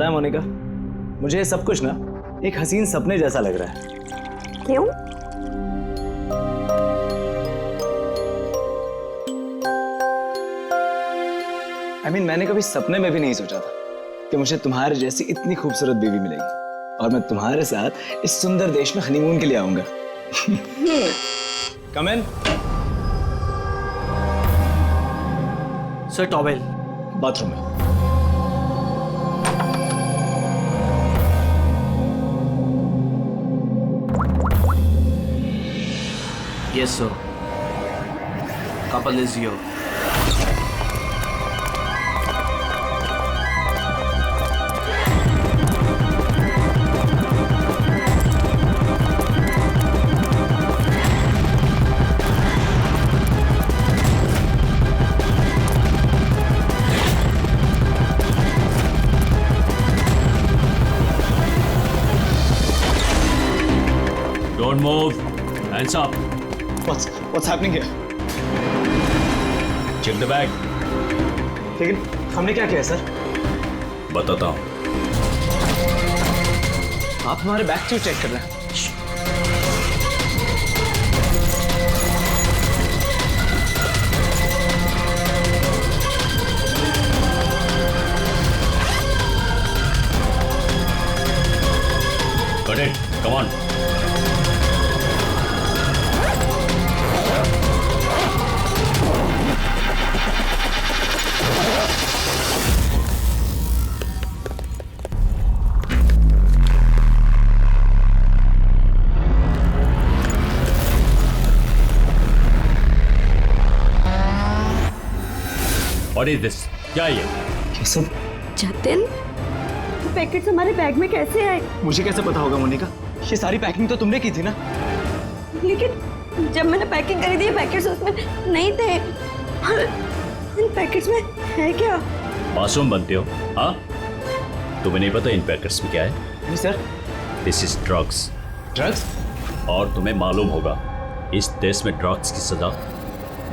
पता है मोनिका, मुझे ये सब कुछ ना एक हसीन सपने जैसा लग रहा है। क्यों? मैंने कभी सपने में भी नहीं सोचा था कि मुझे तुम्हारे जैसी इतनी खूबसूरत बीवी मिलेगी और मैं तुम्हारे साथ इस सुंदर देश में हनीमून के लिए आऊंगा। कम इन। सर टॉवेल बाथरूम में। Yes sir, couple is your. Don't move. Hands up. What's happening here? Check the bag. लेकिन हमने क्या किया सर? बताता हूँ। आप हमारे बैग क्यों चेक कर रहे हैं? Got it. Come on. What is this? क्या ये? ये सब जतिन, पैकेट्स हमारे बैग में कैसे आए? मुझे कैसे पता होगा मोनिका? ये सारी पैकिंग तो तुमने की थी ना? लेकिन जब मैंने पैकिंग करी थी ये पैकेट्स उसमें नहीं थे। और इन पैकेट्स में है क्या? मासूम बनते हो, हाँ? तुम्हें नहीं पता इन पैकेट्स में क्या है? नहीं sir. This is drugs. Drugs? और तुम्हें मालूम होगा इस देश में ड्रग्स की सजा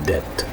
डेथ।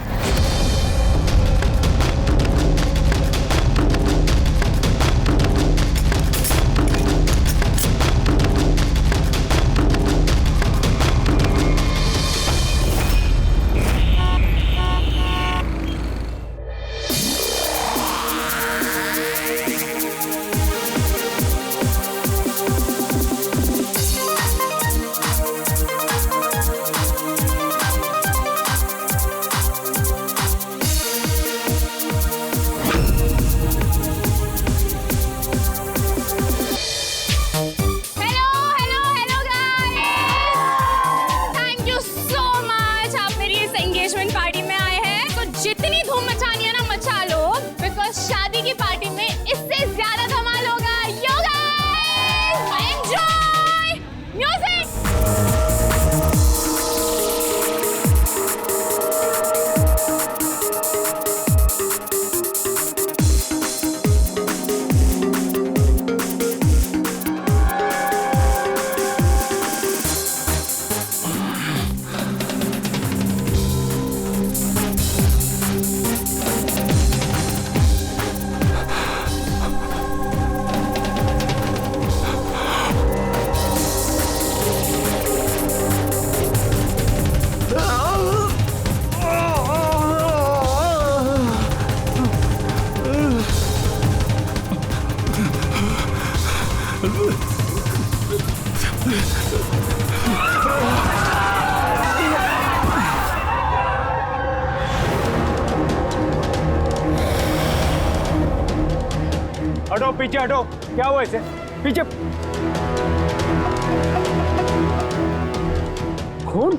जितनी धूम मचानी है ना मचा लो, बिकॉज शादी की पार्टी में इससे ज्यादा धमाल होगा। Yo guys, enjoy music. हटो पीछे हटो। क्या हुआ इसे? पीछे। खून?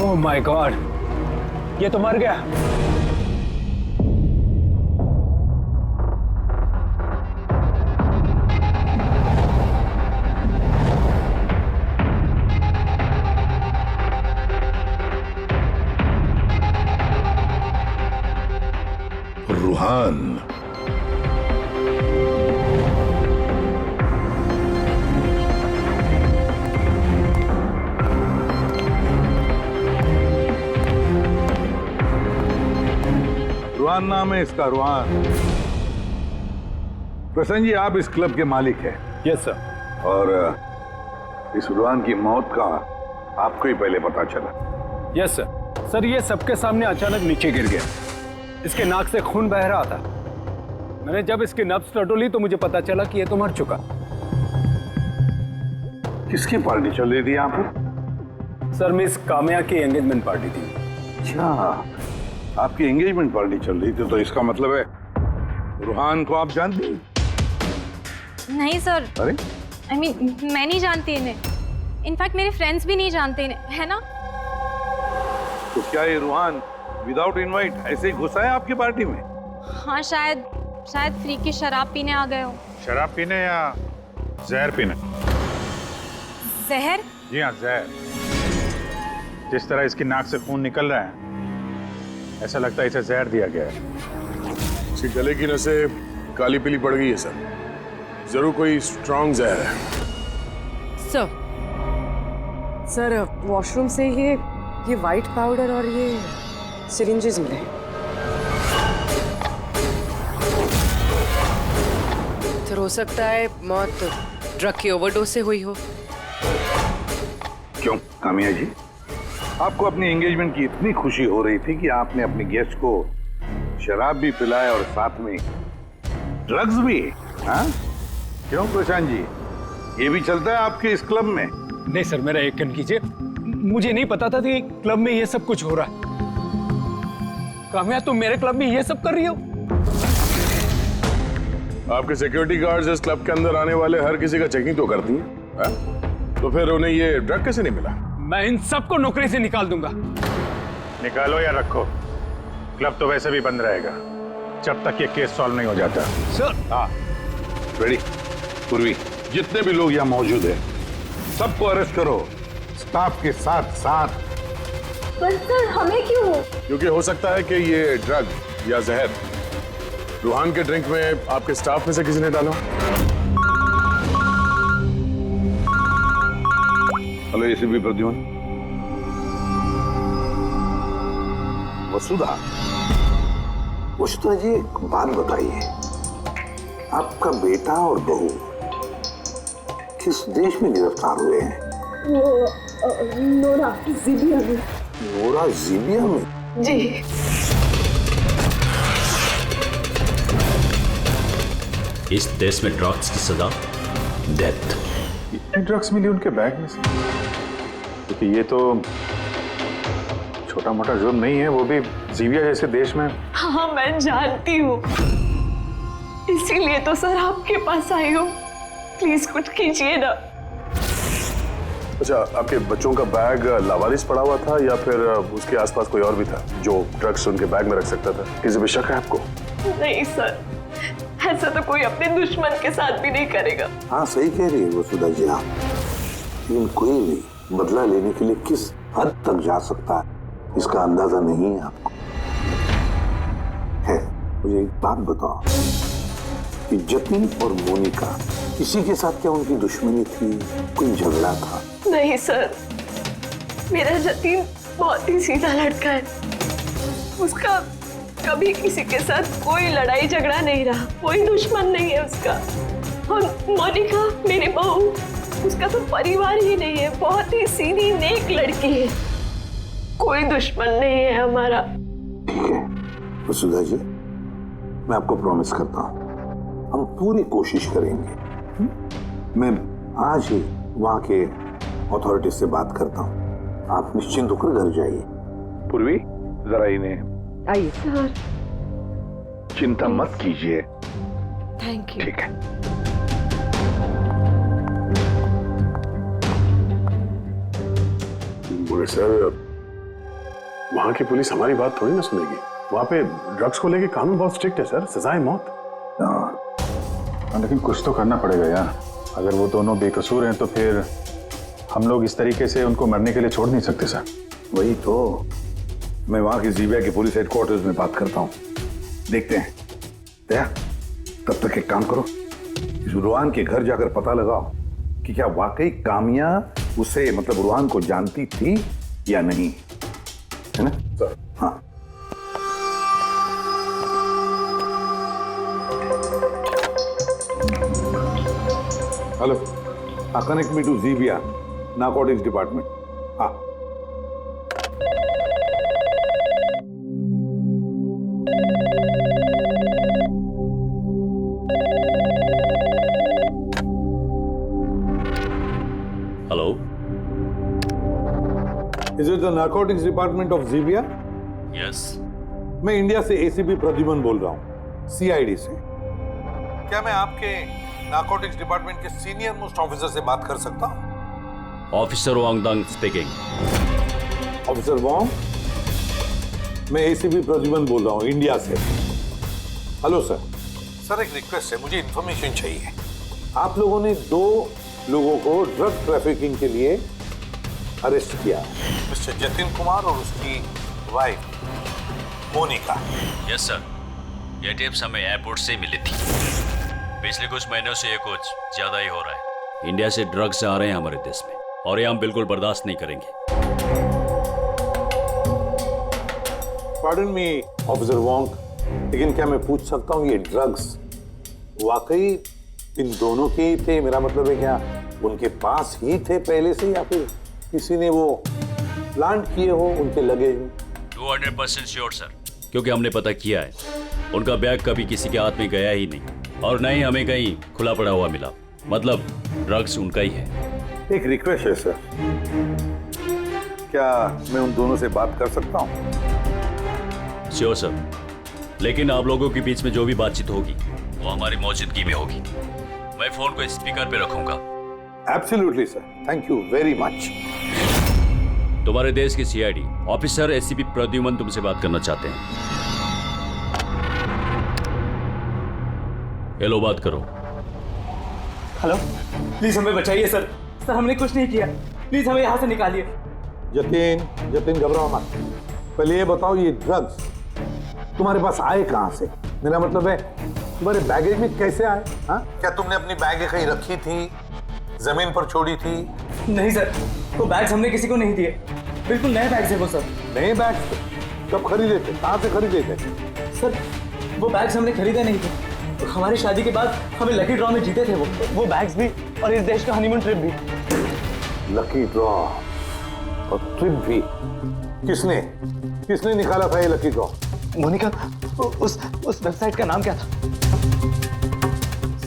ओह माय गॉड, ये तो मर गया। रूहान, रूहान नाम है इसका, रूहान। प्रसन्न जी, आप इस क्लब के मालिक हैं यस सर। और इस रुहान की मौत का आपको ही पहले पता चला। Yes sir. सर ये सबके सामने अचानक नीचे गिर गया। इसके नाक से खून बह रहा था। मैंने जब इसकी नब्ज टटोली तो मुझे पता चला कि ये तो मर चुका। किसकी पार्टी चल रही थी यहाँ पर? सर मिस काम्या की एंगेजमेंट पार्टी थी। अच्छा, आपकी एंगेजमेंट पार्टी चल रही थी, तो इसका मतलब है रुहान को आप जानती हैं? नहीं सर, अरे आई मीन मैं नहीं जानती इन्हें। इनफैक्ट मेरे फ्रेंड्स भी नहीं जानते इन्हें, है ना? तो क्या ये रुहान विदाउट इनवाइट ऐसे ही घुसा है आपकी पार्टी में? हाँ शायद फ्री की शराब पीने आ गए हो। शराब पीने या जहर पीने? जहर? जी हाँ, जहर। जिस तरह इसकी नाक से खून निकल रहा है, ऐसा लगता है इसे जहर दिया गया है। इसके गले की नसें काली पीली पड़ गई है सर। जरूर कोई स्ट्रॉन्ग जहर है। सर वॉशरूम से ये वाइट पाउडर और ये सिरिंजेस मिले। तो हो सकता है मौत ड्रग की ओवरडोज से हुई हो। क्यों कामिया जी, आपको अपनी एंगेजमेंट की इतनी खुशी हो रही थी कि आपने अपने गेस्ट को शराब भी पिलाया और साथ में ड्रग्स भी? हाँ? क्यों प्रशांत जी, ये भी चलता है आपके इस क्लब में? नहीं सर, मेरा यकीन कीजिए, मुझे नहीं पता था कि क्लब में ये सब कुछ हो रहा है। काम्या तुम मेरे क्लब में ये सब कर रही हो? आपके सिक्योरिटी गार्ड्स इस क्लब के अंदर आने वाले हर किसी का चेकिंग तो करती हैं, तो फिर उन्हें ये ड्रग कैसे नहीं मिला? मैं इन सबको नौकरी से निकाल दूंगा। निकालो या रखो, क्लब तो वैसे भी बंद रहेगा जब तक ये केस सॉल्व नहीं हो जाता। सर हाँ रेडी। पूर्वी, जितने भी लोग यहाँ मौजूद हैं सबको अरेस्ट करो, स्टाफ के साथ साथ। पर सर हमें क्यों? क्योंकि हो सकता है कि ये ड्रग या जहर रुहान के ड्रिंक में आपके स्टाफ में से किसी ने डाला। Hello ACP Pradyumn. वसुधा जी, एक बात बताइए, आपका बेटा और बहू किस देश में गिरफ्तार हुए हैं? वो नोरा जीबिया में। नोरा जीबिया में? जी। इस देश में ड्रग्स की सजा डेथ। इतनी ड्रग्स मिली उनके बैग में से? क्योंकि ये तो छोटा मोटा जुर्म नहीं है, वो भी जीबिया जैसे देश में। हाँ मैं जानती हूँ, इसीलिए तो सर आपके पास आई हूँ। प्लीज कुछ कीजिए ना। अच्छा, आपके बच्चों का बैग लावारिस पड़ा हुआ था या फिर उसके आसपास कोई और भी था जो ड्रग्स उनके बैग में रख सकता था? किसी पे शक है आपको? नहीं सर, ऐसा तो कोई अपने दुश्मन के साथ भी नहीं करेगा। हाँ सही कह रही है वसुधा जी आप, लेकिन कोई भी बदला लेने के लिए किस हद तक जा सकता है इसका अंदाजा नहीं है आपको। है, मुझे एक बात बताओ कि जतिन और मोनिका, किसी के साथ क्या उनकी दुश्मनी थी, कोई झगड़ा था? नहीं सर, मेरा जतिन बहुत ही सीधा लड़का है। उसका कभी किसी के साथ कोई लड़ाई झगड़ा नहीं रहा, कोई दुश्मन नहीं है उसका। और मोनिका मेरी बहू, उसका तो परिवार ही नहीं है, बहुत ही सीधी नेक लड़की है, कोई दुश्मन नहीं है हमारा। ठीक है वसुधा जी, मैं आपको प्रॉमिस करता हूँ हम पूरी कोशिश करेंगे। मैं आज ही वहाँ के अथॉरिटी से बात करता हूँ, आप निश्चिंत होकर घर जाइए। पूर्वी जरा इन्हें आइए सर। चिंता मत कीजिए। Thank you. ठीक है। बोले सर, वहां की पुलिस हमारी बात थोड़ी ना सुनेगी। वहां पे ड्रग्स को लेके कानून बहुत स्ट्रिक्ट है सर, सजाए मौत। लेकिन कुछ तो करना पड़ेगा यार। अगर वो दोनों बेकसूर हैं तो फिर हम लोग इस तरीके से उनको मरने के लिए छोड़ नहीं सकते सर। वही तो, मैं वहां की जीबिया के पुलिस हेडक्वार्टर्स में बात करता हूँ, देखते हैं। दया, तब तक एक काम करो, इस रुहान के घर जाकर पता लगाओ कि क्या वाकई कामिया उसे मतलब रुहान को जानती थी या नहीं, है ना सर? हाँ। हेलो, कनेक्ट मी टू जीबिया नारकोटिक्स डिपार्टमेंट। हाँ, hello, is it the narcotics department of जीबिया? यस। मैं इंडिया से एसीपी प्रद्युमन बोल रहा हूँ, सीआईडी से। क्या मैं आपके नारकोटिक्स डिपार्टमेंट के सीनियर मोस्ट ऑफिसर से बात कर सकता हूँ? Officer Wangdang speaking. Officer Wong, मैं एसीपी प्रद्युमन बोल रहा हूँ इंडिया से। Hello sir. सर, एक रिक्वेस्ट है, मुझे इंफॉर्मेशन चाहिए। आप लोगों ने 2 लोगों को ड्रग ट्रैफिकिंग के लिए अरेस्ट किया, मिस्टर जतिन कुमार और उसकी वाइफ मोनिका। यस सर, ये टिप्स हमें एयरपोर्ट से मिली थी। पिछले कुछ महीनों से ये कुछ ज्यादा ही हो रहा है। इंडिया से ड्रग्स आ रहे हैं हमारे देश में और ये हम बिल्कुल बर्दाश्त नहीं करेंगे। पार्डन मी ऑफिसर वॉन्ग, लेकिन क्या मैं पूछ सकता हूँ ये ड्रग्स वाकई इन दोनों के ही थे? मेरा मतलब है क्या उनके पास ही थे पहले से, या फिर किसी ने वो प्लांट किए हो उनके लगेज में? 200% श्योर सर, क्योंकि हमने पता किया है उनका बैग कभी किसी के हाथ में गया ही नहीं और न ही हमें कहीं खुला पड़ा हुआ मिला। मतलब ड्रग्स उनका ही है। एक रिक्वेस्ट है सर, क्या मैं उन दोनों से बात कर सकता हूँ? श्योर सर, लेकिन आप लोगों के बीच में जो भी बातचीत होगी वो हमारी मौजूदगी में होगी। मैं फोन को स्पीकर पे रखूंगा। Absolutely sir, thank you very much. तुम्हारे देश के सीआईडी ऑफिसर एसीपी प्रद्युमन तुमसे बात करना चाहते हैं। हेलो, बात करो। हेलो, प्लीज हमें बचाइए सर। सर, हमने कुछ नहीं किया, प्लीज हमें यहाँ से निकालिए। जतिन घबराओ मत। पहले ये बताओ, ये ड्रग्स तुम्हारे पास आए कहाँ से? मेरा मतलब है तुम्हारे बैगेज में कैसे आए? हाँ, क्या तुमने अपनी बैग कहीं रखी थी, जमीन पर छोड़ी थी? नहीं सर, वो बैग्स हमने किसी को नहीं दिए। बिल्कुल नए बैग्स है वो सर। नए बैग्स? कब खरीदे थे, कहाँ से खरीदे थे? सर, वो बैग्स हमने खरीदे नहीं थे। हमारी शादी के बाद हमें लकी ड्रॉ में जीते थे वो बैग्स भी, और इस देश का हनीमून ट्रिप भी। लकी ड्रॉ और ट्रिप भी? किसने निकाला था ये लकी ड्रॉ? मोनिका, उस वेबसाइट का नाम क्या था?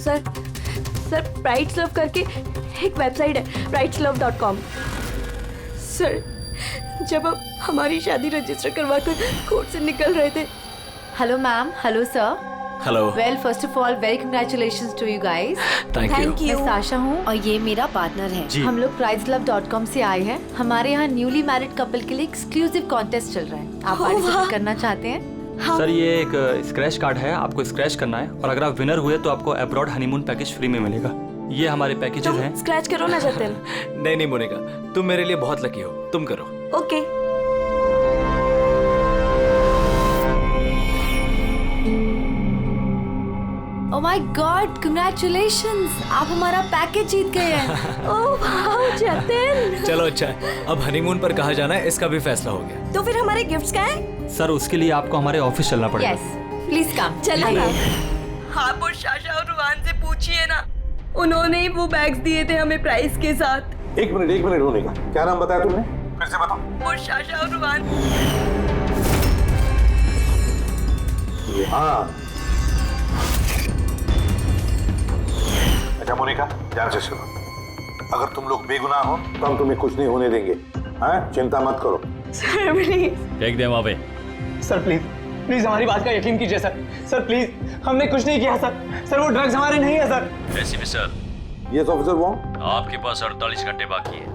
सर प्राइड्स लव करके एक वेबसाइट है, pridesLove.com। सर, जब हम हमारी शादी रजिस्टर करवा कर कोर्ट से निकल रहे थे। Hello ma'am, hello sir. Hello. Well, first of all very congratulations to you guys. Thank you. मैं साशा हूँ और ये मेरा पार्टनर है। हम लोग pridesLove.com से आए हैं। हमारे यहाँ न्यूली मैरिड कपल के लिए एक्सक्लूसिव कॉन्टेस्ट चल रहा है। आप पार्टिसिपेट करना चाहते हैं? सर, ये एक स्क्रैच कार्ड है, आपको स्क्रैच करना है और अगर आप विनर हुए तो आपको अब्रॉड हनीमून पैकेज फ्री में मिलेगा। ये हमारे पैकेजेस हैं। स्क्रैच करो ना जतिन। नहीं मोनिका, तुम मेरे लिए बहुत लकी हो, तुम करो। Okay. Oh my God, congratulations, आप हमारा पैकेज जीत गए हैं। Oh wow Jatin. चलो अच्छा है, अब हनीमून पर कहाँ जाना है इसका भी फैसला हो गया। तो फिर हमारे गिफ्ट्स क्या है? सर, उसके लिए आपको हमारे ऑफिस चलना पड़ेगा। Yes, please come. चलिए। आप और शाशा और रुहान से पूछिए ना, उन्होंने ही वो बैग्स दिए थे हमें प्राइस के साथ। एक मिनट होने का, क्या नाम बताया तुमने? फिर से बताओ। वो शाशा और रुहान। रुहान। अच्छा मोनिका, ध्यान से सुनो। अगर तुम लोग बेगुनाह हो तो हम तुम्हें कुछ नहीं होने देंगे। हाँ, चिंता मत करो। Sir please. फेंक दे वहां पे। सर प्लीज हमारी बात का यकीन कीजिए सर प्लीज, हमने कुछ नहीं किया सर। वो ड्रग्स हमारे नहीं है sir. ACP sir. Yes officer Wong. आपके पास 48 घंटे बाकी है।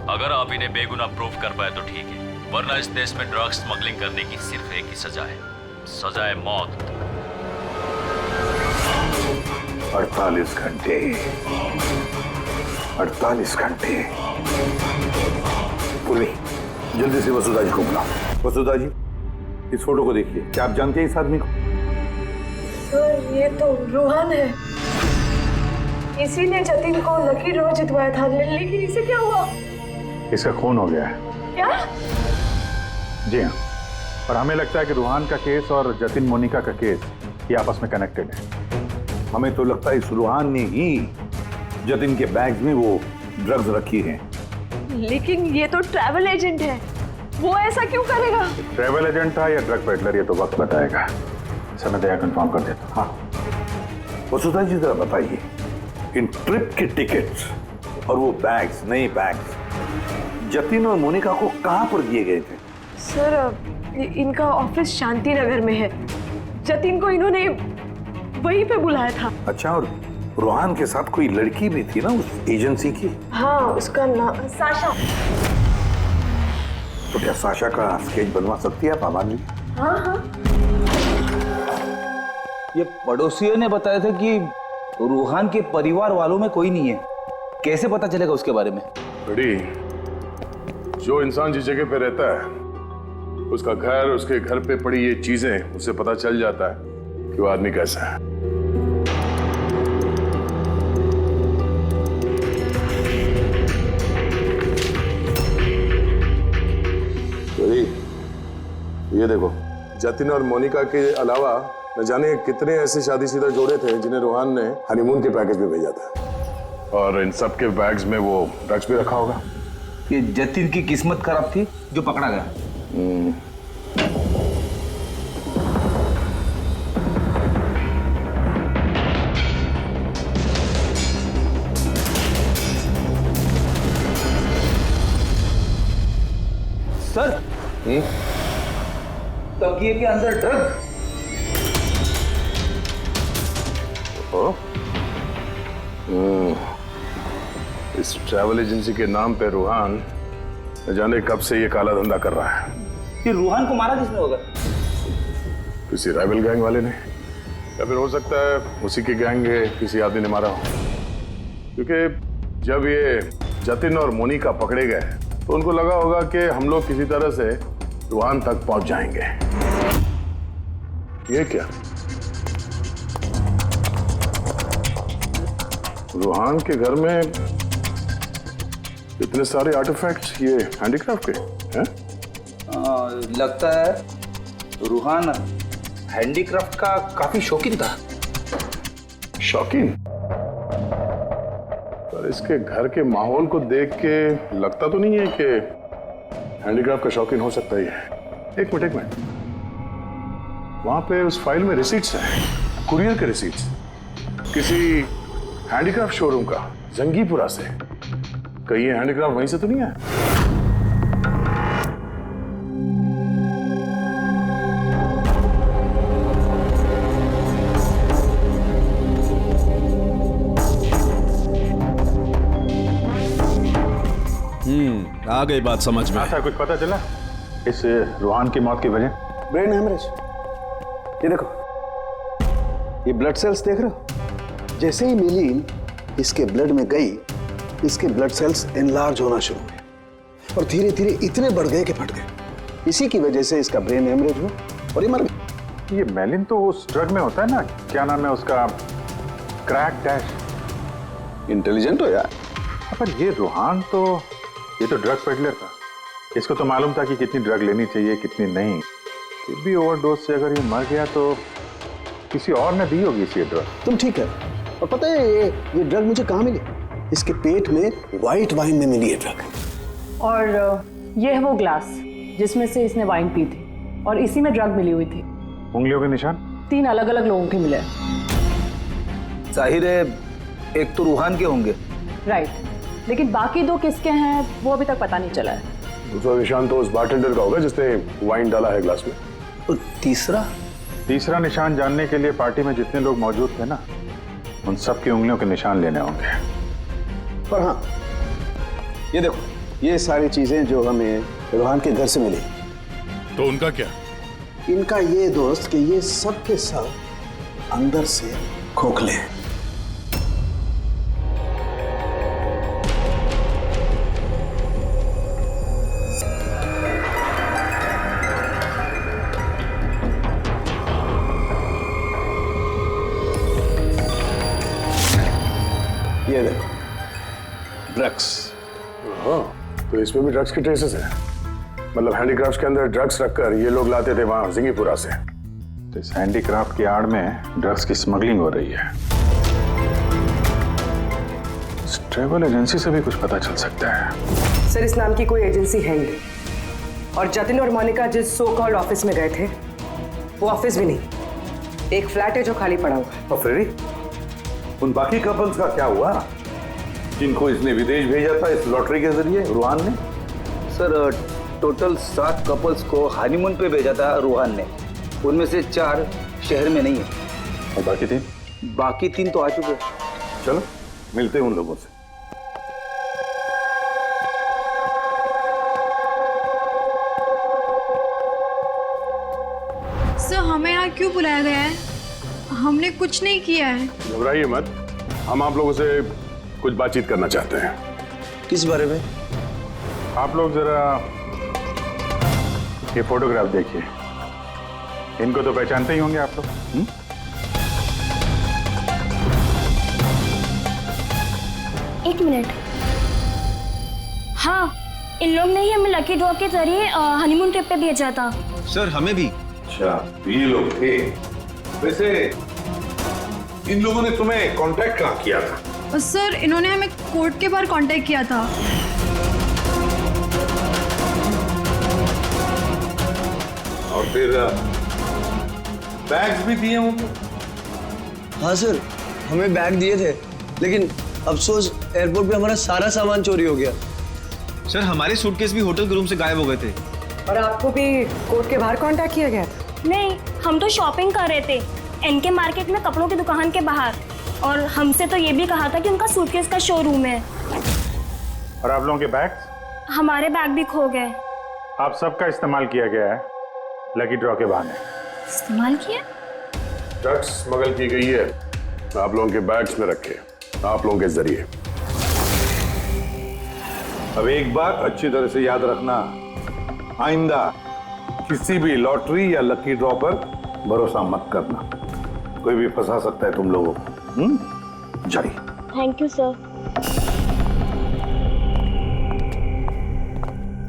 अगर आप इन्हें बेगुनाह प्रूव कर पाए तो ठीक है, वरना इस देश में ड्रग्स स्मगलिंग करने की सिर्फ एक ही सजा है, सजा है मौत। 48 घंटे। 48 घंटे। पूर्वी, जल्दी से वसुधा जी को बुलाओ। वसुधा जी, इस फोटो को देखिए। क्या आप जानते हैं इस आदमी को? सर, ये तो रुहान है। इसी ने जतिन को लकी ड्रॉ जितवाया था, लेकिन इसे क्या हुआ? इसका खून हो गया है। क्या? जी हाँ, और हमें लगता है कि रुहान का केस और जतिन मोनिका का केस ये आपस में कनेक्टेड है। हमें तो लगता है इस रुहान ने ही जतिन के बैग्स में वो ड्रग्स रखी हैं। लेकिन ये तो ट्रैवल एजेंट है, वो ऐसा क्यों करेगा? ट्रैवल एजेंट था या ड्रग पेडलर, ये तो वक्त बताएगा। समय दया कंफर्म कर देता हूं। हाँ, वसुधा जी जरा बताइए, इन ट्रिप के टिकट्स और वो बैग्स, नए बैग्स जतिन और मोनिका को कहां पर दिए गए थे? सर, इनका ऑफिस शांति नगर में है। जतिन को इन्होंने वहीं पे बुलाया था। अच्छा, और रोहान के साथ कोई लड़की भी थी ना उस एजेंसी की? हाँ, उसका नाम साशा। तो क्या साशा का स्केच बनवा सकती है आप आबाद जी? हाँ हाँ। ये पड़ोसियों ने बताया था कि रूहान के परिवार वालों में कोई नहीं है। कैसे पता चलेगा उसके बारे में? बड़ी, जो इंसान जिस जगह पे रहता है उसका घर, उसके घर पे पड़ी ये चीजें, उससे पता चल जाता है कि वो आदमी कैसा है। बड़ी, ये देखो, जतिन और मोनिका के अलावा न जाने कितने ऐसे शादीशुदा जोड़े थे जिन्हें रोहान ने हनीमून के पैकेज में भेजा था, और इन सब के बैग्स में वो ड्रग्स भी रखा होगा। ये जतिन की किस्मत खराब थी जो पकड़ा गया। सर, तकिए के अंदर ड्रग्स। इस ट्रैवल एजेंसी के नाम पे रूहान न जाने कब से ये काला धंधा कर रहा है। ये रूहान को मारा किसने होगा? किसी राइवल गैंग वाले ने, या फिर हो सकता है उसी की गैंग के किसी आदमी ने मारा हो। क्योंकि जब ये जतिन और मोनिका पकड़े गए तो उनको लगा होगा कि हम लोग किसी तरह से रूहान तक पहुंच जाएंगे। ये क्या? रूहान के घर में इतने सारे आर्टिफैक्ट्स, ये हैंडीक्राफ्ट के हैं? लगता है रूहान हैंडीक्राफ्ट का काफी शौकीन था। शौकीन? पर इसके घर के माहौल को देख के लगता तो नहीं है कि हैंडीक्राफ्ट का शौकीन हो सकता ही है। एक मिनट, वहां पे उस फाइल में रिसीट्स हैं, कुरियर के रिसीट्स, किसी हैंडीक्राफ्ट शोरूम का, जंगीपुरा से। कहीं ये हैंडीक्राफ्ट वहीं से तो नहीं है? आ गई बात समझ में। सर, कुछ पता चला इस रूहान की मौत की वजह? Brain haemorrhage. ये देखो, ये ब्लड सेल्स देख रहे हो? जैसे ही मिलीन इसके ब्लड में गई, इसके ब्लड सेल्स एनलार्ज होना शुरू हुए और धीरे धीरे इतने बढ़ गए कि फट गए। इसी की वजह से इसका ब्रेन हेमरेज हुआ और ये मर गया। ये मेलिन तो उस ड्रग में होता है ना, क्या नाम है उसका, क्रैक डैश। इंटेलिजेंट हो यार। पर ये रूहान तो, ये तो ड्रग पेडलर था। इसको तो मालूम था कि कितनी ड्रग लेनी चाहिए, कितनी नहीं। फिर भी ओवरडोज से अगर ये मर गया तो किसी और ने दी होगी इसी ड्रग। तुम ठीक है। और पता है ये ड्रग मुझे कहाँ मिली? इसके पेट में व्हाइट वाइन में मिली है ड्रग। और ये है वो ग्लास जिसमें से इसने वाइन पी थी और इसी में ड्रग मिली हुई थी। उंगलियों के निशान 3 अलग अलग लोगों के मिले। जाहिर है एक तो रूहान के होंगे। राइट, लेकिन बाकी 2 किसके हैं वो अभी तक पता नहीं चला है। दूसरा निशान तो उस बारटेंडर का होगा जिसने वाइन डाला है ग्लास में। और तीसरा निशान जानने के लिए पार्टी में जितने लोग मौजूद थे ना, उन सब की उंगलियों के निशान लेने होंगे। पर हाँ, ये देखो, ये सारी चीजें जो हमें रूहान के घर से मिली, तो उनका क्या? इनका ये दोस्त कि ये सब के सब अंदर से खोखले हैं। ये देखो, ड्रग्स। हाँ, तो इसमें भी ड्रग्स के ट्रेसेस हैं। मतलब हैंडीक्राफ्ट के अंदर ड्रग्स रखकर ये लोग लाते थे वहां जिंगीपुरा से। तो इस हैंडीक्राफ्ट की आड़ में ड्रग्स की स्मगलिंग हो रही है। ट्रैवल एजेंसी से भी कुछ पता चल सकता है। सर इस नाम की कोई एजेंसी है ही नहीं। और जतिन और मोनिका जिस सो कॉल्ड ऑफिस में गए थे वो ऑफिस भी नहीं, एक फ्लैट है जो खाली पड़ा हुआ है। और फ्रेडी, उन बाकी कपल्स का क्या हुआ जिनको इसने विदेश भेजा था इस लॉटरी के जरिए रूहान ने? सर टोटल 7 कपल्स को हनीमून पे भेजा था रूहान ने, उनमें से 4 शहर में नहीं है। और बाकी 3? बाकी 3 तो आ चुके हैं। चलो मिलते हैं उन लोगों से। सर हमें यहाँ क्यों बुलाया गया है? हमने कुछ नहीं किया है। घबराइए मत, हम आप लोगों से कुछ बातचीत करना चाहते हैं। किस बारे में? आप लोग जरा ये फोटोग्राफ देखिए, इनको तो पहचानते ही होंगे आप लोग। एक मिनट। हाँ, इन लोग ने ही हमें लकी ड्रॉ के जरिए हनीमून ट्रिप पे भेजा था। सर हमें भी। अच्छा, ये लोग थे। वैसे इन लोगों ने तुम्हें कांटेक्ट कहाँ किया था? सर इन्होंने हमें कोर्ट के बाहर कांटेक्ट किया था। और फिर बैग्स भी दिए होंगे? हाँ सर, हमें बैग दिए थे, लेकिन अफसोस एयरपोर्ट पे हमारा सारा सामान चोरी हो गया। सर हमारे सूटकेस भी होटल के रूम से गायब हो गए थे। और आपको भी कोर्ट के बाहर कांटेक्ट किया गया था? नहीं, हम तो शॉपिंग कर रहे थे एनके मार्केट में कपड़ों की दुकान के बाहर, और हमसे तो ये भी कहा था कि उनका सूटकेस का शोरूम है। और आप लोगों के बैग्स? हमारे बैग भी खो गए। आप सबका इस्तेमाल किया गया है लकी ड्रॉ के बहाने। इस्तेमाल किया? ड्रग्स स्मगल की गई है आप लोगों के बैग्स में रखे, आप लोगों के जरिए। अब एक बात अच्छी तरह से याद रखना, आइंदा किसी भी लॉटरी या लकी ड्रॉ पर भरोसा मत करना, कोई भी फंसा सकता है तुम लोगों को। जाइए। Thank you sir.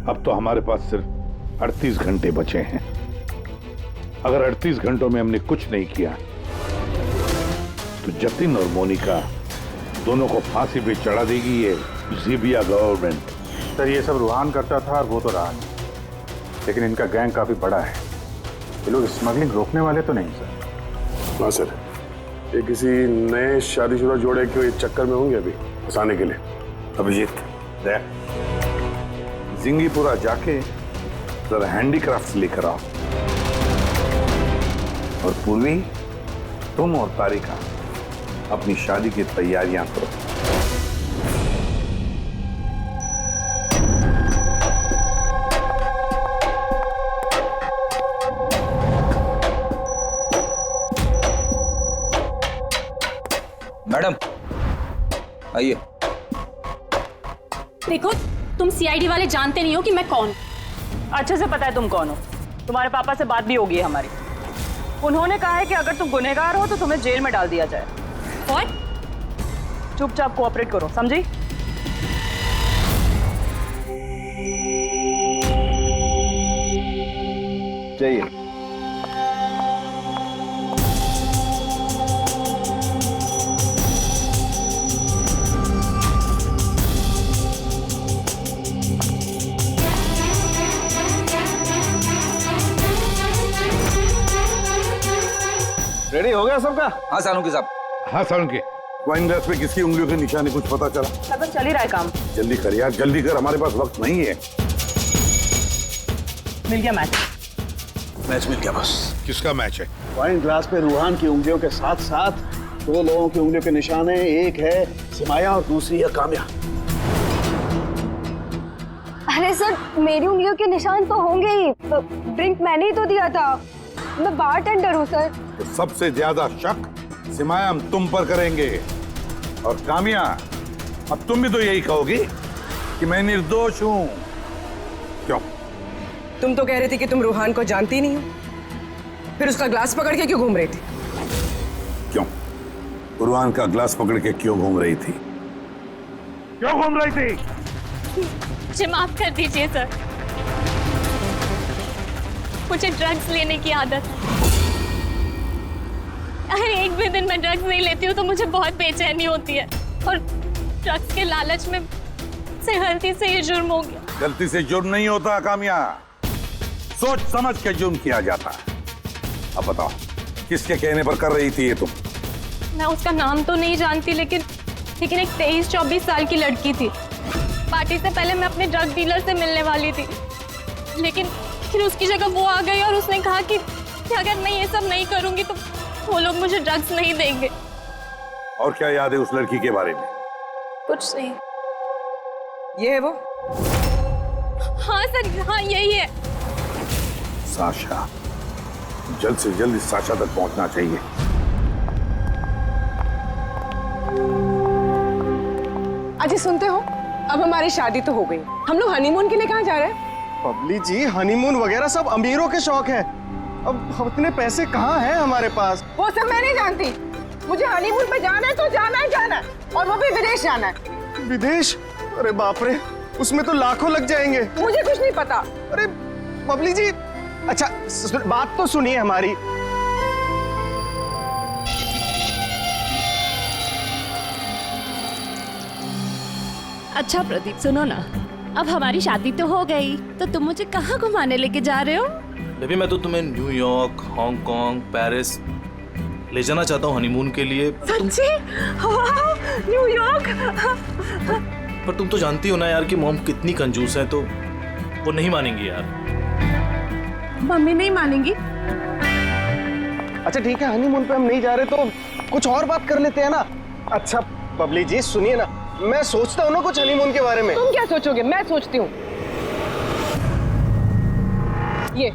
अब तो हमारे पास सिर्फ 38 घंटे बचे हैं। अगर 38 घंटों में हमने कुछ नहीं किया तो जतिन और मोनिका दोनों को फांसी पे चढ़ा देगी ये ज़ीबिया गवर्नमेंट। सर ये सब रूहान करता था और वो तो रहा नहीं, लेकिन इनका गैंग काफी बड़ा है। ये लोग स्मगलिंग रोकने वाले तो नहीं सर? हाँ सर, ये किसी नए शादीशुदा जोड़े के चक्कर में होंगे अभी फंसाने के लिए। अभिजीत, जिंगीपुरा जाके जरा हैंडीक्राफ्ट लेकर आओ, और पूर्वी तुम और तारिका अपनी शादी की तैयारियां करो। मैडम आइए। देखो, तुम सीआईडी वाले जानते नहीं हो कि मैं कौन। अच्छे से पता है तुम कौन हो। तुम्हारे पापा से बात भी होगी हमारी। उन्होंने कहा है कि अगर तुम गुनहगार हो तो तुम्हें जेल में डाल दिया जाए। और चुपचाप कोऑपरेट करो, समझी? जाइए। रेडी हो गया सबका? हाँ सालू के साहब। हाँ सालुंके, वाइन ग्लास पे किसकी उंगलियों के निशाने कुछ पता चला? लगभग चल ही रहा है काम। जल्दी कर यार, जल्दी कर, हमारे पास वक्त नहीं है। मिल गया मैच। मैच मिल गया बस। किसका मैच है? वाइन ग्लास पे रूहान की उंगलियों के साथ साथ 2 लोगों की उंगलियों के निशान हैं। एक है सिमाया और दूसरी है काम्या। अरे सर, मेरी उंगलियों के निशान तो होंगे ही। ड्रिंक मैंने ही तो दिया था, मैं बारटेंडर हूँ सर। तो सबसे ज्यादा शक सिमाया हम तुम पर करेंगे, और कामिया अब तुम भी तो यही कहोगी कि मैं निर्दोष हूं। क्यों? तुम तो कह रही थी कि तुम रूहान को जानती नहीं हो, फिर उसका ग्लास पकड़ के क्यों घूम रही थी? क्यों? रूहान का ग्लास पकड़ के क्यों घूम रही थी? क्यों घूम रही थी? मुझे माफ कर दीजिए सर, मुझे ड्रग्स लेने की आदत है। अगर एक भी दिन मैं ड्रग्स नहीं लेती हूँ तो मुझे बहुत बेचैनी होती है, और ड्रग्स के लालच में से गलती से ये जुर्म हो गया। गलती से जुर्म नहीं होता कामिया, सोच समझ के जुर्म किया जाता है। अब बताओ किसके कहने पर कर रही थी ये तुम? मैं उसका नाम तो नहीं जानती, लेकिन एक 23-24 साल की लड़की थी। पार्टी से पहले मैं अपने ड्रग डीलर से मिलने वाली थी, लेकिन फिर उसकी जगह वो आ गई और उसने कहा कि अगर मैं ये सब नहीं करूंगी तो वो लोग मुझे ड्रग्स नहीं देंगे। और क्या याद है उस लड़की के बारे में? कुछ नहीं। ये है वो? हाँ सर, हाँ यही है। साशा, जल्द से जल्द इस साशा तक पहुंचना चाहिए। अजय सुनते हो, अब हमारी शादी तो हो गई, हम लोग हनीमून के लिए कहाँ जा रहे हैं? बबली जी, हनीमून वगैरह सब अमीरों के शौक है। अब इतने पैसे कहाँ हैं हमारे पास? वो सब मैं नहीं जानती, मुझे हनीमून पे जाना है तो जाना है, और वो भी विदेश जाना है। विदेश? अरे बाप रे, उसमें तो लाखों लग जाएंगे। मुझे कुछ नहीं पता। अरे बबली जी, अच्छा बात तो सुनिए हमारी। अच्छा प्रदीप, सुनो ना, अब हमारी शादी तो हो गई, तो तुम मुझे कहाँ घुमाने लेके जा रहे हो? बेबी मैं तो तुम्हें न्यूयॉर्क, हांगकांग, पेरिस ले जाना चाहता हूँ हनीमून के लिए। सच्ची? वाह, न्यूयॉर्क! पर तुम तो जानती हो ना यार कि मॉम कितनी कंजूस है, तो वो नहीं मानेंगी यार। मम्मी नहीं मानेंगी? अच्छा ठीक है, हनीमून पे हम नहीं जा रहे तो कुछ और बात कर लेते हैं ना। अच्छा बबली जी सुनिए ना, मैं सोचता हूँ ना कुछ हनीमून के बारे में। तुम क्या सोचोगे, मैं सोचती हूँ। ये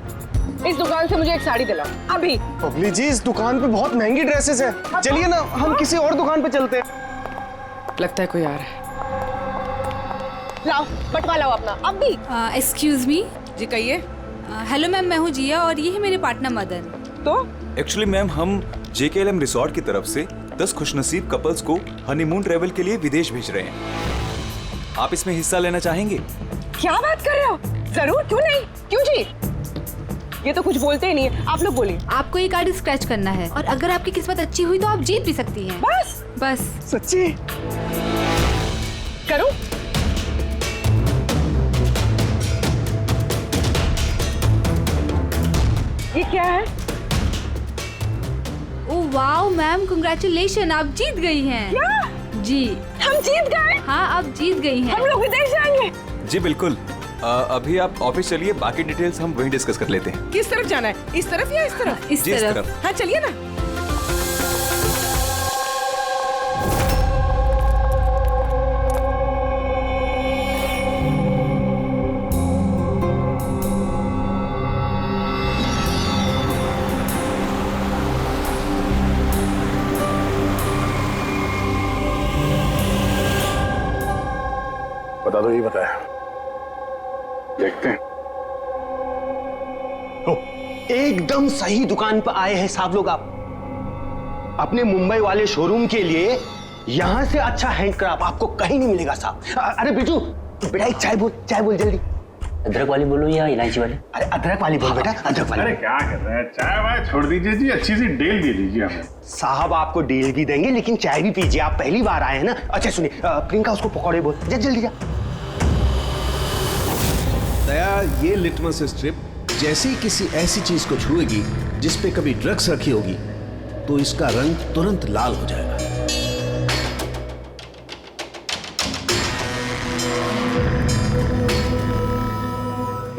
इस दुकान से मुझे एक साड़ी दिलाओ अभी। बबली जी, इस दुकान पे बहुत महंगी ड्रेसेस हैं। चलिए ना, हम किसी और दुकान पे चलते हैं। लगता है कोई आ रहा है। लाओ, बटवा लाओ अपना अभी। Excuse me. जी कहिए। हेलो मैम, मैं हूँ जिया और ये है मेरे पार्टनर मदन। तो एक्चुअली मैम, हम JKLM रिसोर्ट की तरफ से 10 खुशनसीब कपल्स को हनीमून ट्रेवल के लिए विदेश भेज रहे हैं। आप इसमें हिस्सा लेना चाहेंगे? क्या बात कर रहे हो? जरूर, क्यों नहीं, क्यों जी? ये तो कुछ बोलते ही नहीं है, आप लोग बोलिए। आपको ये कार्ड स्क्रैच करना है और अगर आपकी किस्मत अच्छी हुई तो आप जीत भी सकती हैं। बस सच्ची? करो। ये क्या है? ओह वाओ मैम, कांग्रेचुलेशन, आप जीत गई हैं। क्या? जी हम जीत गए? हाँ, आप जीत गई हैं। हम लोग विदेश जाएंगे? जी बिल्कुल। अभी आप ऑफिस चलिए, बाकी डिटेल्स हम वहीं डिस्कस कर लेते हैं। किस तरफ जाना है, इस तरफ या इस तरफ? इस तरफ। हाँ चलिए ना। बता दो, ये बताया, देखते हैं। एकदम सही दुकान पर आए हैं साहब लोग। आप अपने मुंबई वाले शोरूम के लिए यहाँ से अच्छा हैंडक्राफ्ट आपको कहीं नहीं मिलेगा साहब। अरे बिजू, बेटा एक चाय बोल जल्दी। अदरक वाली बोलो या इलायची वाली? अरे अदरक वाली बोल बेटा, अदरक वाली। अरे क्या कर रहे हैं, चाय वाय छोड़ दीजिए जी, अच्छी सी डील दे दीजिए हमें। साहब आपको डील भी देंगे, लेकिन चाय भी पीजिए, आप पहली बार आए हैं ना। अच्छा सुनिए, प्रियंका उसको पकौड़े बोल, जल्दी जा। दया, ये लिटमस स्ट्रिप जैसे ही किसी ऐसी चीज को छुएगी जिस पे कभी ड्रग्स रखी होगी तो इसका रंग तुरंत लाल हो जाएगा।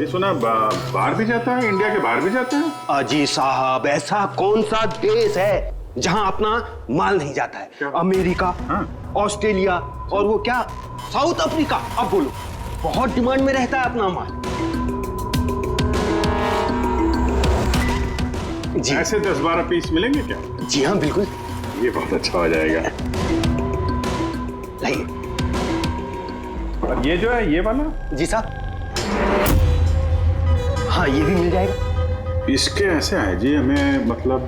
ये सुना बाहर भी जाता है, इंडिया के बाहर भी जाता है? अजी साहब, ऐसा कौन सा देश है जहां अपना माल नहीं जाता है? अमेरिका, ऑस्ट्रेलिया और वो क्या, साउथ अफ्रीका। अब बोलो, बहुत डिमांड में रहता है अपना माल। जी ऐसे 10-12 पीस मिलेंगे क्या? जी हाँ बिल्कुल। ये बहुत अच्छा हो जाएगा। लाइए। और ये जो है, ये वाला? जी साहब। हाँ ये भी मिल जाएगा। इसके ऐसे है जी, हमें मतलब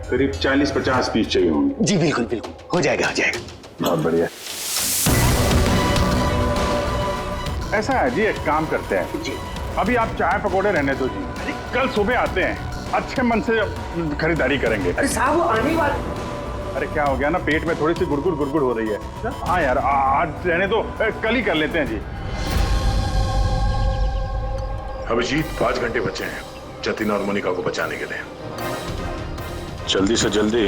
करीब 40-50 पीस चाहिए होंगे। जी बिल्कुल बिल्कुल, हो जाएगा हो जाएगा। बहुत बढ़िया। ऐसा है जी, एक काम करते हैं जी, अभी आप चाय पकौड़े रहने दो जी, कल सुबह आते हैं, अच्छे मन से खरीदारी करेंगे। अरे साहब वो आने वाले। अरे क्या हो गया ना, पेट में थोड़ी सी गुड़गुड़ हो रही है। हाँ यार, आज रहने दो, कल ही कर लेते हैं जी। अभिजीत 5 घंटे बचे हैं जतिन और मोनिका को बचाने के लिए। जल्दी से जल्दी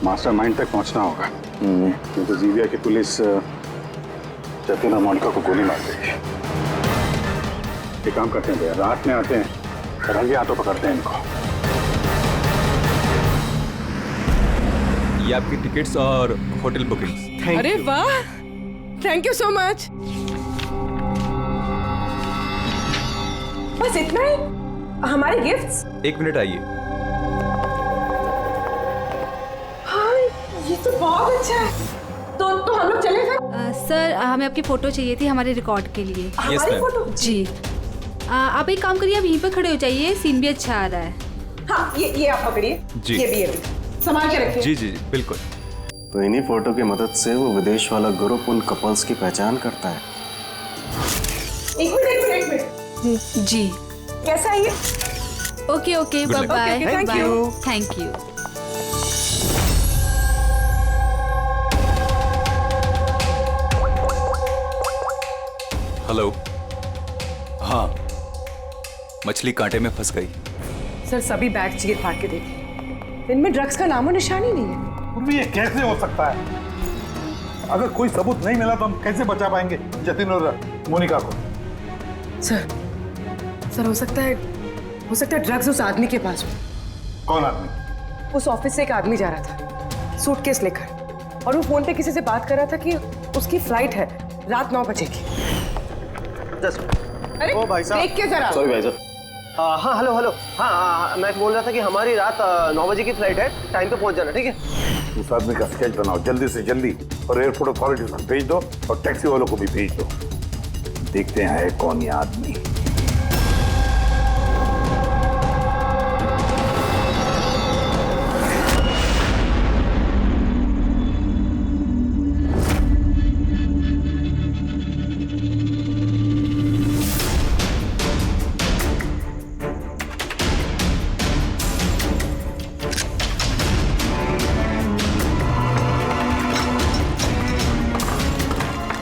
मास्टरमाइंड तक पहुंचना होगा, नहीं तो जीविया की पुलिस जतिन और मोनिका को गोली मार देगी। एक काम करते हैं भैया, रात में आते हैं, रंगे हाथों पकड़ते हैं इनको। ये आपकी टिकट्स और होटल बुकिंग्स। अरे वाह, थैंक यू सो मच। बस इतना ही? हमारे गिफ्ट्स? 1 मिनट आइए। हाँ, ये तो बहुत अच्छा है। तो हम लोग चले फिर? सर हमें आपकी फोटो चाहिए थी हमारे रिकॉर्ड के लिए। हमारी फोटो? जी। आप एक काम करिए, आप यहीं पर खड़े हो जाइए, सीन भी अच्छा आ रहा है। हाँ, ये आप पकड़िए। जी। ये भी संभाल के रखिए। जी जी बिल्कुल। तो इन्हीं फोटो की मदद से वो विदेश वाला ग्रुप उन कपल्स की पहचान करता है। एक मिनट। जी। कैसा है ये? Okay okay, bye bye. Thank you. Thank you. Hello. हाँ, मछली कांटे में फंस गई। सर सभी बैग चीर फाड़ के देखिए, इनमें ड्रग्स का नामो निशान ही नहीं है। ये कैसे हो सकता है? अगर कोई सबूत नहीं मिला तो हम कैसे बचा पाएंगे जतिन और मोनिका को? सर हो सकता है ड्रग्स उस आदमी के पास हो। कौन आदमी? उस ऑफिस से एक आदमी जा रहा था सूटकेस लेकर, और वो फोन पे किसी से बात कर रहा था कि उसकी फ्लाइट है रात 9 बजे की। अरे ओ भाई साहब, देख के जरा। सॉरी भाई साहब। हाँ हेलो। हाँ, मैं बोल रहा था कि हमारी रात 9 बजे की फ्लाइट है, टाइम पे पहुंच जाना, ठीक है? उस आदमी का स्केच बनाओ जल्दी से जल्दी और एयरपोर्ट अथॉरिटीज को भेज दो और टैक्सी वालों को भी भेज दो। देखते हैं कौन ये आदमी।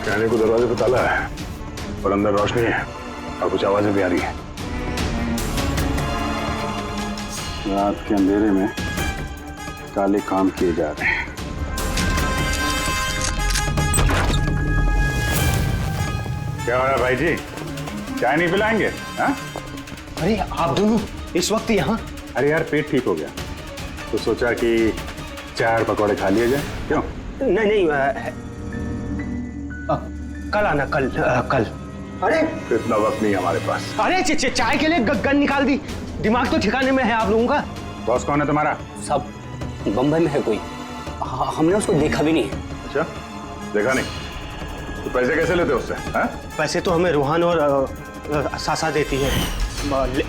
कहने को दरवाजे पे ताला है और अंदर रोशनी है और कुछ आवाजें भी आ रही है। रात के अंधेरे में काले काम किए जा रहे हैं। क्या हो रहा है भाई जी, चाय नहीं पिलाएंगे? हाँ? अरे आप दोनों इस वक्त यहाँ? अरे यार, पेट ठीक हो गया तो सोचा कि चाय और पकौड़े खा लिए जाए। क्यों? नहीं, कल आना, कल। अरे इतना वक्त नहीं है हमारे पास। अरे चाय के लिए गन निकाल दी, दिमाग तो ठिकाने में है आप लोगों का। बॉस कौन है तुम्हारा? सब बम्बई में है कोई, हमने उसको देखा भी नहीं। अच्छा, देखा नहीं तो पैसे कैसे लेते उससे? पैसे तो हमें रूहान और सासा देती है।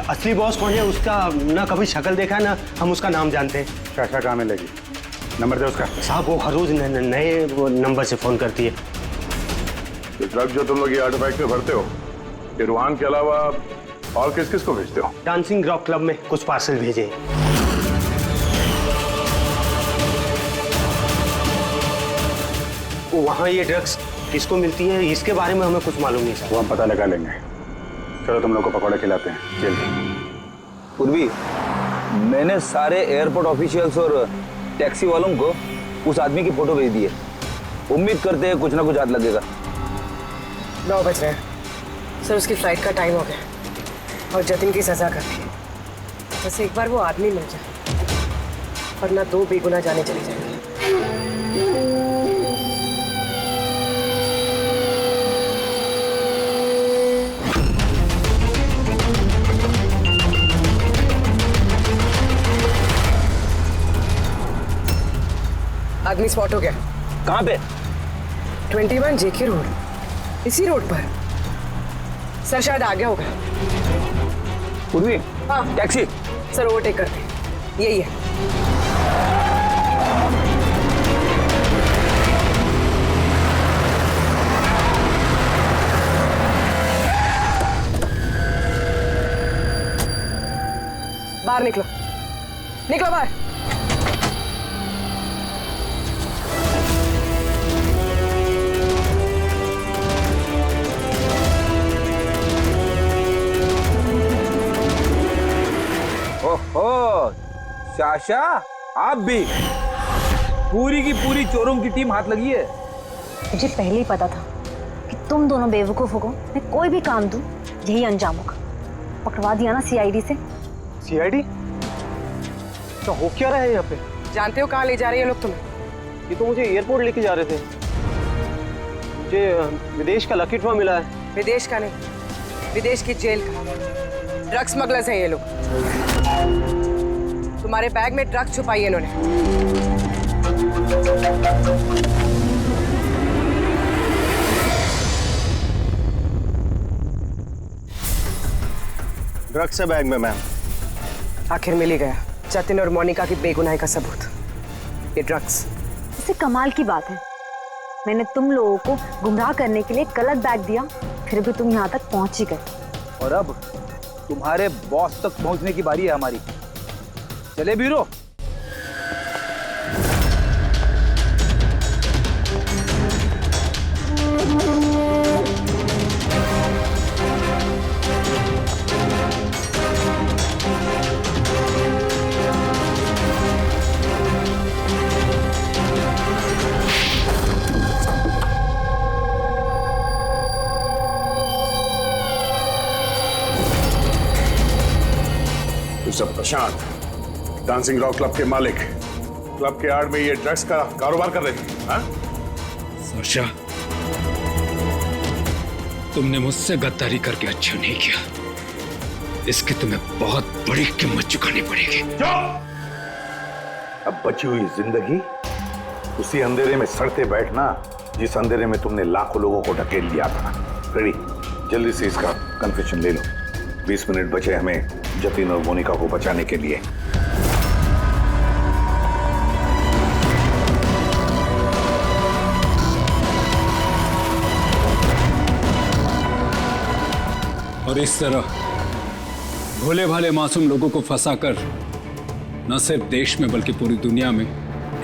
असली बॉस कौन है उसका ना कभी शक्ल देखा है ना हम उसका नाम जानते हैं। क्या काम है? लगी नंबर दे उसका। साहब वो हर रोज नए नंबर से फोन करती है। ड्रग जो तुम लोग ये आर्टिफैक्ट में भरते हो, ये रूहान के अलावा और किस किस को भेजते हो? डांसिंग रॉक क्लब में कुछ पार्सल भेजे। वहाँ ये ड्रग्स किसको मिलती है इसके बारे में हमें कुछ मालूम नहीं सर। वो हम पता लगा लेंगे। चलो तुम लोग को पकौड़े खिलाते हैं, जल्दी। पूर्वी, मैंने सारे एयरपोर्ट ऑफिशियल्स और टैक्सी वालों को उस आदमी की फोटो भेज दी है। उम्मीद करते हैं कुछ ना कुछ हाथ लगेगा। 9 बज रहे हैं सर, उसकी फ्लाइट का टाइम हो गया और जतिन की सजा कर दी। बस एक बार वो आदमी मिल जाए, वरना 2 बेगुनाह जाने चली जाएंगी। आदमी स्पॉट हो गया। कहाँ पे? 21 जेके रोड, इसी रोड पर। सर शायद आ गया होगा। पूर्वी, हाँ टैक्सी। सर ओवरटेक करते, यही है। बाहर निकलो, निकलो बाहर। आशा, आप भी पूरी की पूरी चोरों की टीम हाथ लगी है। मुझे पहले ही पता था कि तुम दोनों बेवकूफों को मैं कोई भी काम दूं यही अंजाम होगा। पकड़वा दिया ना सीआईडी से। सीआईडी? तो हो क्या रहा है यहाँ पे? जानते हो कहाँ ले जा रहे हैं लोग तुम्हें? ये तो मुझे एयरपोर्ट लेके जा रहे थे। मुझे विदेश का लकी ड्रॉ मिला है। विदेश का नहीं, विदेश की जेल का। ड्रग स्मगलर्स हैं ये लोग। तुम्हारे बैग में ड्रग छुपाई है इन्होंने। ड्रग्स है बैग में मैम। आखिर मिल ही गया जतिन और मोनिका की बेगुनाही का सबूत, ये ड्रग्स। इससे कमाल की बात है, मैंने तुम लोगों को गुमराह करने के लिए गलत बैग दिया, फिर भी तुम यहाँ तक पहुंच ही गए। और अब तुम्हारे बॉस तक पहुंचने की बारी है हमारी। चले ब्यूरो। सब प्रशांत, डांसिंग रॉक क्लब के मालिक, क्लब के आड़ में ये ड्रग्स का कारोबार कर रहे थे, हाँ? वर्षा, तुमने मुझसे गद्दारी करके अच्छा नहीं किया। इसकी तुम्हें बहुत बड़ी कीमत चुकानी पड़ेगी। अब बची हुई जिंदगी उसी अंधेरे में सड़ते बैठना जिस अंधेरे में तुमने लाखों लोगों को ढकेल लिया था। रेडी, जल्दी से इसका कन्फेशन ले लो। 20 मिनट बचे हमें जतिन और मोनिका को बचाने के लिए। और इस तरह भोले भाले मासूम लोगों को फंसाकर न सिर्फ देश में बल्कि पूरी दुनिया में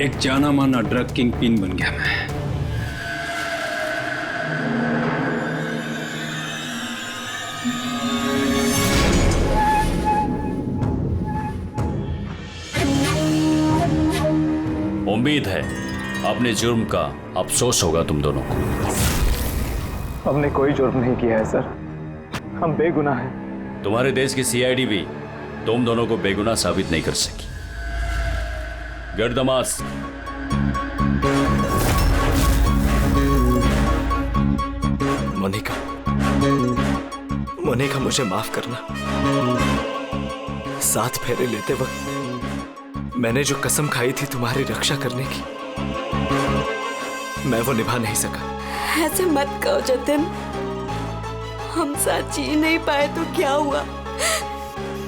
एक जाना माना ड्रग किंग पिन बन गया मैं। उम्मीद है अपने जुर्म का अफसोस होगा तुम दोनों को। हमने कोई जुर्म नहीं किया है सर, हम बेगुनाह हैं। तुम्हारे देश की सीआईडी भी तुम दोनों को बेगुनाह साबित नहीं कर सकी। Get the mask. Monica, Monica मुझे माफ करना। 7 फेरे लेते वक्त मैंने जो कसम खाई थी तुम्हारी रक्षा करने की, मैं वो निभा नहीं सका। ऐसे मत कहो जतिन, हम साथ जी नहीं पाए तो क्या हुआ,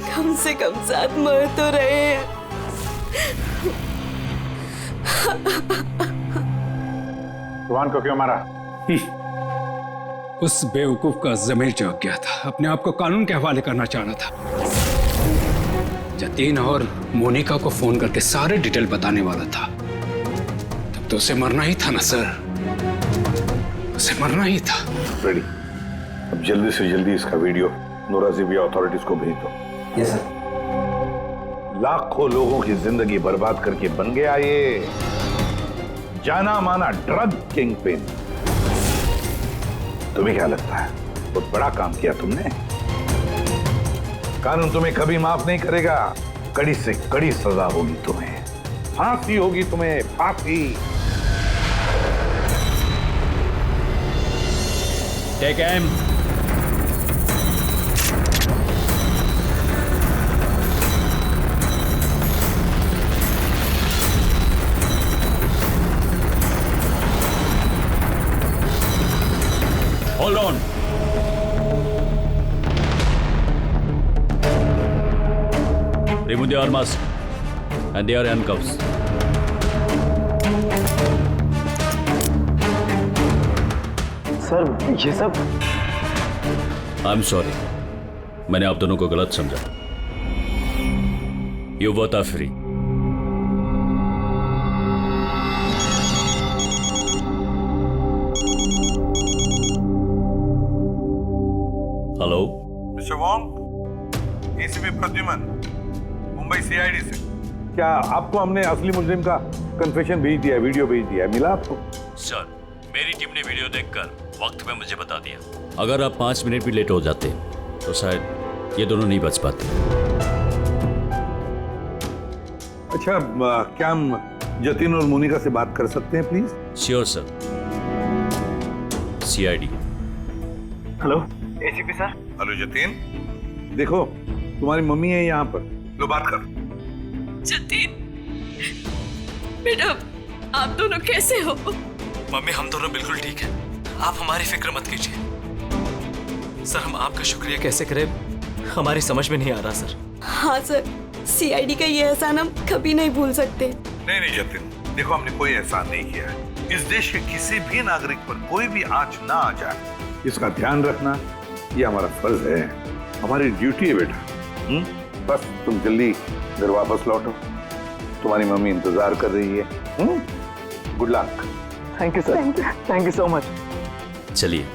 कम से कम साथ मर तो रहे हैं। रुहान को क्यों मारा? उस बेवकूफ का ज़मीर जाग गया था, अपने आप को कानून के हवाले करना चाह रहा था। जतीन और मोनिका को फोन करके सारे डिटेल बताने वाला था। तब तो उसे मरना ही था ना सर, उसे मरना ही था। रेडी, अब जल्दी से जल्दी इसका वीडियो नोराजिबिया अथॉरिटीज को भेज दो। Yes sir. लाखों लोगों की जिंदगी बर्बाद करके बन गया ये जाना माना ड्रग किंग पिन। तुम्हें क्या लगता है बहुत बड़ा काम किया तुमने? कानून तुम्हें कभी माफ नहीं करेगा, कड़ी से कड़ी सजा होगी तुम्हें, फांसी होगी तुम्हें, फांसी। Take M. Hold on. Remove the arms and they are handcuffs. Sir ये सब I'm sorry, मैंने आप दोनों को गलत समझा। You both are free. Hello mister Wong, ACP Pradyuman, Mumbai CID से। क्या आपको हमने असली मुजरिम का कन्फेशन भेज दिया, वीडियो भेज दिया, मिला आपको? सर, मेरी टीम ने वीडियो देखकर वक्त पे मुझे बता दिया। अगर आप 5 मिनट भी लेट हो जाते तो शायद ये दोनों नहीं बच पाते। अच्छा, क्या हम जतिन और मोनिका से बात कर सकते हैं please? Sure sir. CID. Hello ACP sir. Hello Jatin, देखो तुम्हारी मम्मी है यहाँ पर, लो बात कर। जतिन बेटा, आप दोनों कैसे हो? मम्मी, हम दोनों बिल्कुल ठीक हैं। आप हमारी फिक्र मत कीजिए। सर, हम आपका शुक्रिया कैसे करें हमारी समझ में नहीं आ रहा सर। हाँ सर, सीआईडी का ये एहसान हम कभी नहीं भूल सकते। नहीं जतिन, देखो हमने कोई एहसान नहीं किया है। इस देश के किसी भी नागरिक पर कोई भी आंच ना आ जाए, इसका ध्यान रखना ये हमारा फर्ज है, हमारी ड्यूटी है बेटा। बस तुम जल्दी घर वापस लौटो, तुम्हारी मम्मी इंतजार कर रही है। Good luck. Thank you sir, thank you so much. चलिए।